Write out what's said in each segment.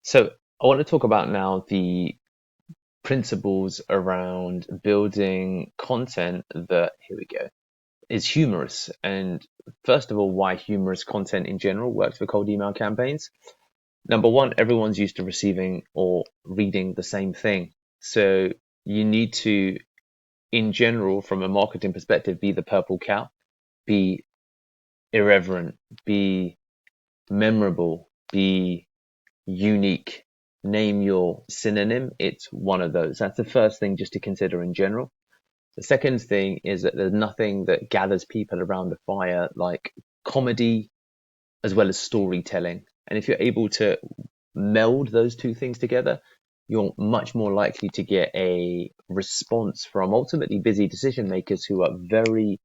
So I want to talk about now the principles around building content that, here we go, is humorous. And first of all, why humorous content in general works for cold email campaigns. Number one, everyone's used to receiving or reading the same thing. So you need to, in general, from a marketing perspective, be the purple cow, be irreverent, be memorable, be unique. Name your synonym. It's one of those. That's the first thing just to consider in general. The second thing is that there's nothing that gathers people around the fire like comedy as well as storytelling. And if you're able to meld those two things together, you're much more likely to get a response from ultimately busy decision makers who are very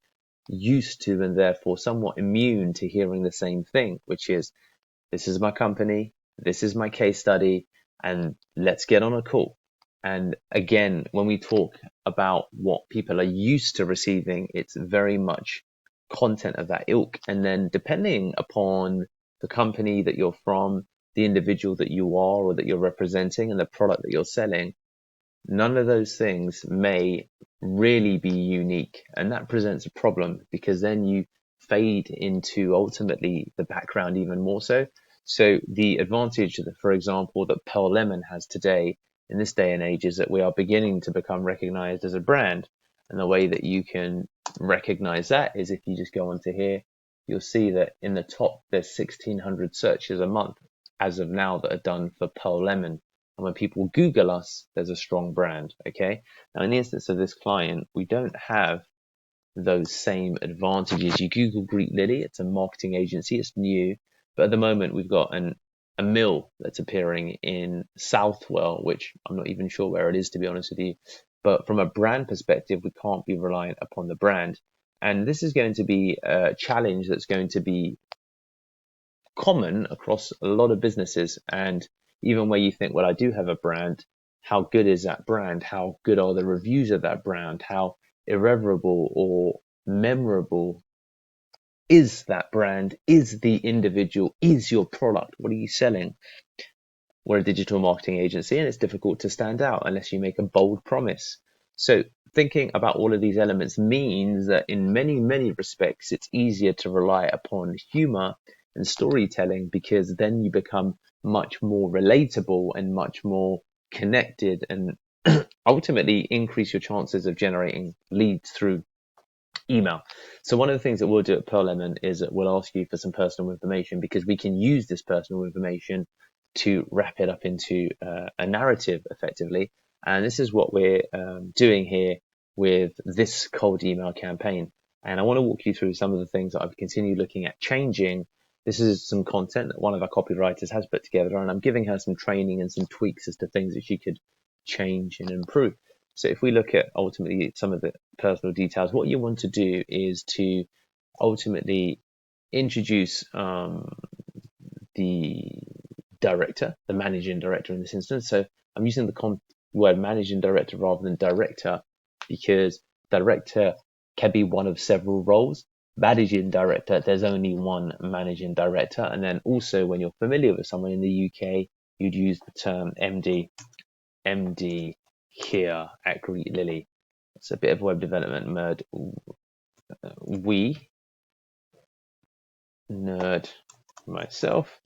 used to and therefore somewhat immune to hearing the same thing, which is, this is my company, this is my case study, and let's get on a call. And again, when we talk about what people are used to receiving, it's very much content of that ilk. And then depending upon the company that you're from, the individual that you are or that you're representing, and the product that you're selling, none of those things may really be unique. And that presents a problem because then you fade into ultimately the background even more so. So the advantage that, for example, that Pearl Lemon has today in this day and age is that we are beginning to become recognized as a brand. And the way that you can recognize that is if you just go onto here, you'll see that in the top, there's 1,600 searches a month as of now that are done for Pearl Lemon. And when people Google us, there's a strong brand. Okay. Now, in the instance of this client, we don't have those same advantages. You Google Greek Lily, it's a marketing agency, it's new. But at the moment, we've got a mill that's appearing in Southwell, which I'm not even sure where it is, to be honest with you. But from a brand perspective, we can't be reliant upon the brand. And this is going to be a challenge that's going to be common across a lot of businesses. And even where you think, well, I do have a brand, how good is that brand? How good are the reviews of that brand? How irreverable or memorable is that brand? Is the individual? Is your product? What are you selling? We're a digital marketing agency and it's difficult to stand out unless you make a bold promise. So thinking about all of these elements means that in many, many respects, it's easier to rely upon humor and storytelling because then you become much more relatable and much more connected and ultimately increase your chances of generating leads through email. So one of the things that we'll do at Pearl Lemon is that we'll ask you for some personal information because we can use this personal information to wrap it up into a narrative effectively. And this is what we're doing here with this cold email campaign. And I want to walk you through some of the things that I've continued looking at changing. This is some content that one of our copywriters has put together, and I'm giving her some training and some tweaks as to things that she could change and improve. So if we look at ultimately some of the personal details, what you want to do is to ultimately introduce the director, the managing director in this instance. So I'm using the word managing director rather than director because director can be one of several roles. Managing director, there's only one managing director. And then also when you're familiar with someone in the UK, you'd use the term MD. MD here at Greek Lily. It's a bit of web development nerd. We nerd myself.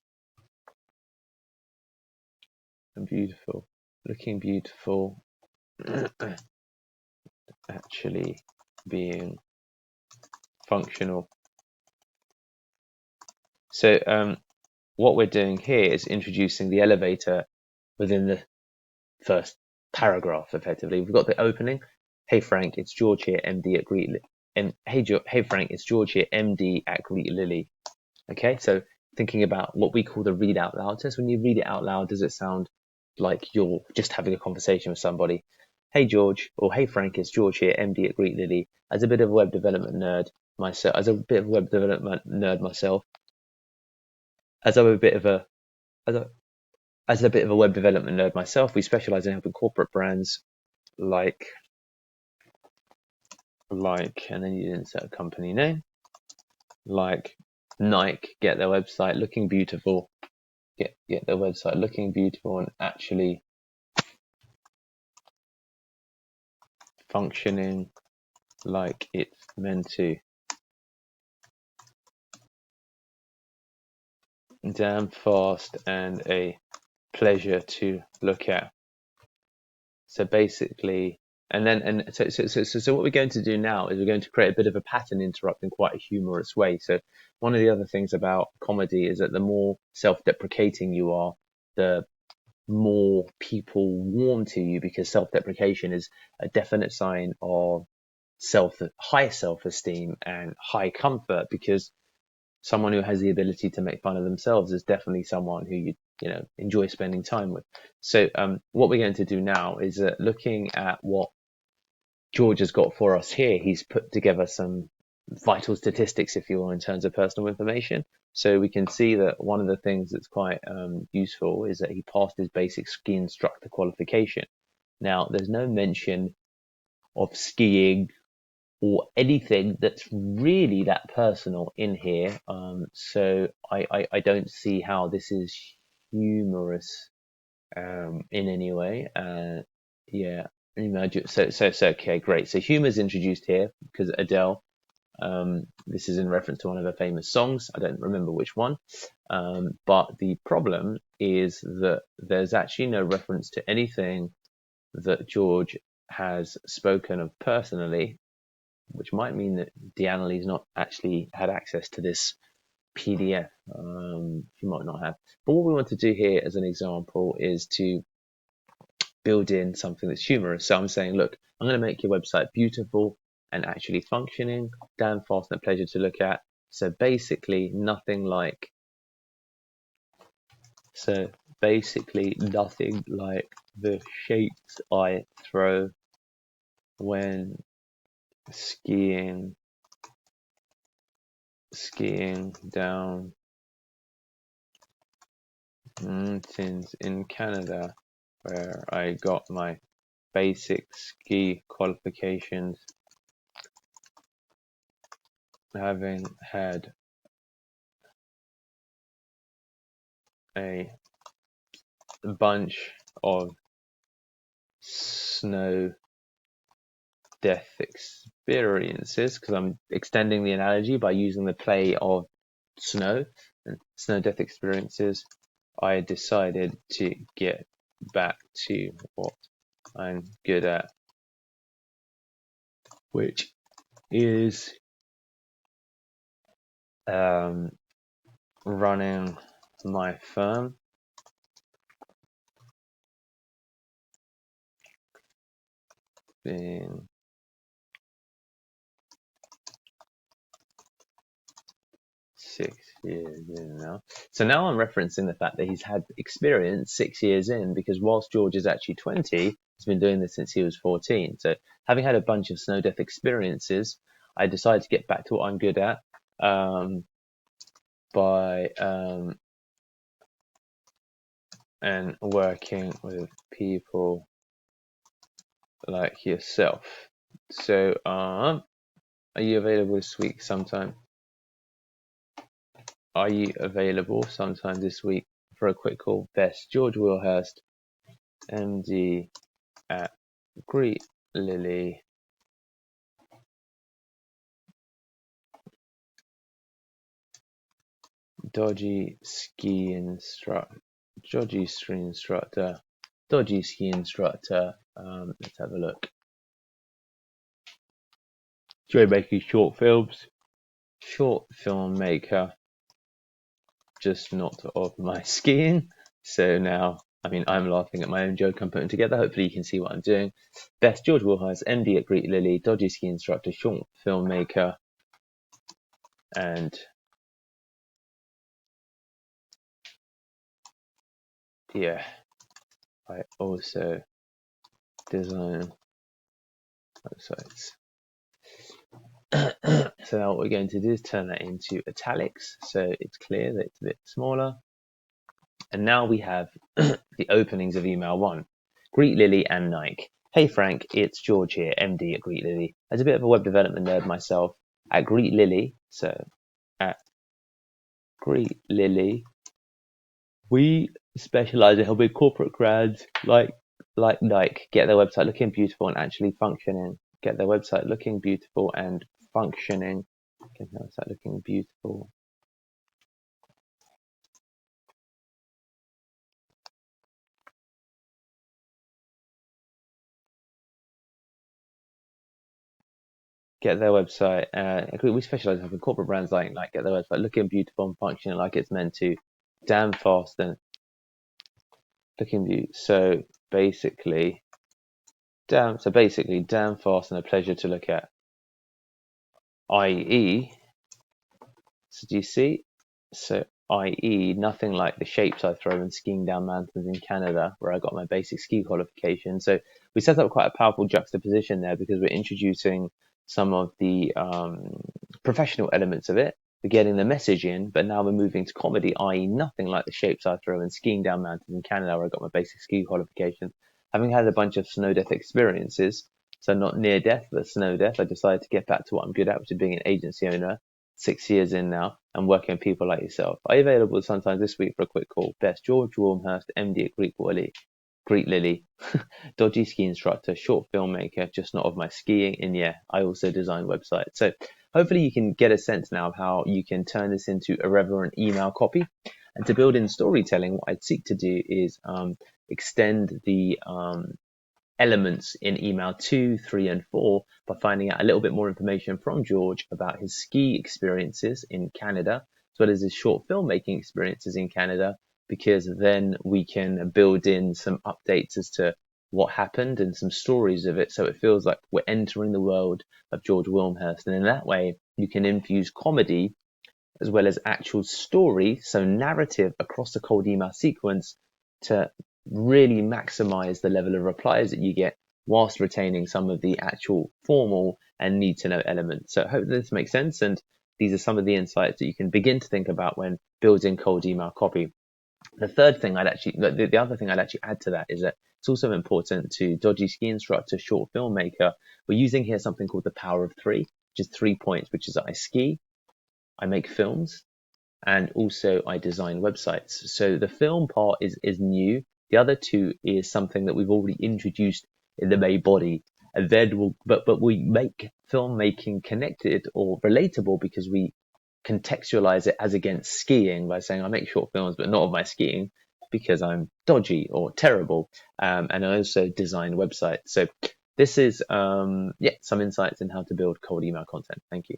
And beautiful, looking beautiful, actually being functional. So what we're doing here is introducing the elevator within the first paragraph. Effectively, we've got the opening. Hey Frank, it's George here, MD at Greek. And hey Frank, it's George here, MD at Greek Lily. Okay, so thinking about what we call the read out loud test. When you read it out loud, does it sound like you're just having a conversation with somebody? Hey George, or hey Frank, it's George here, MD at Greek Lily. As a bit of a web development nerd myself, as a bit of a web development nerd myself, as I'm a bit of a as a bit of a web development nerd myself, we specialize in helping corporate brands like, and then you insert a company name, like Nike, get their website looking beautiful, get the website looking beautiful and actually functioning like it's meant to. Damn fast and a pleasure to look at. So basically, so what we're going to do now is we're going to create a bit of a pattern interrupt in quite a humorous way. So one of the other things about comedy is that the more self-deprecating you are, the more people warm to you, because self-deprecation is a definite sign of high self-esteem and high comfort, because someone who has the ability to make fun of themselves is definitely someone who you know enjoy spending time with. So what we're going to do now is looking at what George has got for us here. He's put together some vital statistics, if you will, in terms of personal information. So we can see that one of the things that's quite useful is that he passed his basic ski instructor qualification. Now, there's no mention of skiing or anything that's really that personal in here. So I don't see how this is humorous in any way. Yeah, imagine. So okay, great. So humor is introduced here because Adele. This is in reference to one of her famous songs. I don't remember which one. But the problem is that there's actually no reference to anything that George has spoken of personally, which might mean that Deannaly's not actually had access to this PDF. She might not have. But what we want to do here as an example is to build in something that's humorous. So I'm saying, look, I'm going to make your website beautiful and actually functioning, damn fast and a pleasure to look at. So basically nothing like the shapes I throw when skiing down mountains in Canada, where I got my basic ski qualifications, having had a bunch of snow death experiences, because I'm extending the analogy by using the play of snow and snow death experiences. I decided to get back to what I'm good at, which is running my firm. Being 6 years in now. So now I'm referencing the fact that he's had experience 6 years in, because whilst George is actually 20, he's been doing this since he was 14. So having had a bunch of snow death experiences, I decided to get back to what I'm good at by and working with people like yourself. So are you available this week sometime? Are you available sometime this week for a quick call? Best, George Wilhurst, MD at Greet Lily. Dodgy ski instructor. Let's have a look. Enjoy making short films. Short filmmaker. Just not of my skiing. So now, I mean, I'm laughing at my own joke I'm putting together. Hopefully you can see what I'm doing. Best, George Wilhurst, MD at Greet Lily, dodgy ski instructor, short filmmaker, and yeah, I also design websites. So now what we're going to do is turn that into italics, so it's clear that it's a bit smaller. And now we have the openings of email 1. Greet Lily and Nike. Hey Frank, it's George here, MD at Greet Lily. As a bit of a web development nerd myself, at Greet Lily, so at Greet Lily, We specialize in helping corporate brands like Nike get their website looking beautiful and actually functioning. Get their website looking beautiful and functioning. Get their website looking beautiful. Get their website. We specialize in helping corporate brands like Nike get their website looking beautiful and functioning like it's meant to. Damn fast and looking beautiful. So basically, damn fast and a pleasure to look at. I.e., so do you see? So, i.e., nothing like the shapes I throw when skiing down mountains in Canada, where I got my basic ski qualification. So, we set up quite a powerful juxtaposition there because we're introducing some of the professional elements of it. We're getting the message in, but now we're moving to comedy, i.e., nothing like the shapes I throw when skiing down mountains in Canada, where I got my basic ski qualification. Having had a bunch of snow death experiences, so not near death, but snow death, I decided to get back to what I'm good at, which is being an agency owner. 6 years in now and working with people like yourself. Are you available sometime this week for a quick call? Best George Warmhurst, MD at Greek Lily, dodgy ski instructor, short filmmaker, just not of my skiing. And yeah, I also design websites. So hopefully you can get a sense now of how you can turn this into irreverent email copy. And to build in storytelling, what I'd seek to do is extend the elements in email 2, 3, and 4 by finding out a little bit more information from George about his ski experiences in Canada, as well as his short filmmaking experiences in Canada, because then we can build in some updates as to what happened and some stories of it, so it feels like we're entering the world of George Wilmhurst. And in that way, you can infuse comedy as well as actual story, so narrative across the cold email sequence to really maximize the level of replies that you get whilst retaining some of the actual formal and need to know elements. So I hope this makes sense. And these are some of the insights that you can begin to think about when building cold email copy. The other thing I'd actually add to that is that it's also important to dodgy ski instructor, short filmmaker. We're using here something called the power of three, which is 3 points, which is I ski, I make films, and also I design websites. So the film part is new. The other two is something that we've already introduced in the main body. And then but we make filmmaking connected or relatable because we contextualize it as against skiing by saying I make short films, but not of my skiing because I'm dodgy or terrible. And I also design websites. So this is, some insights in how to build cold email content. Thank you.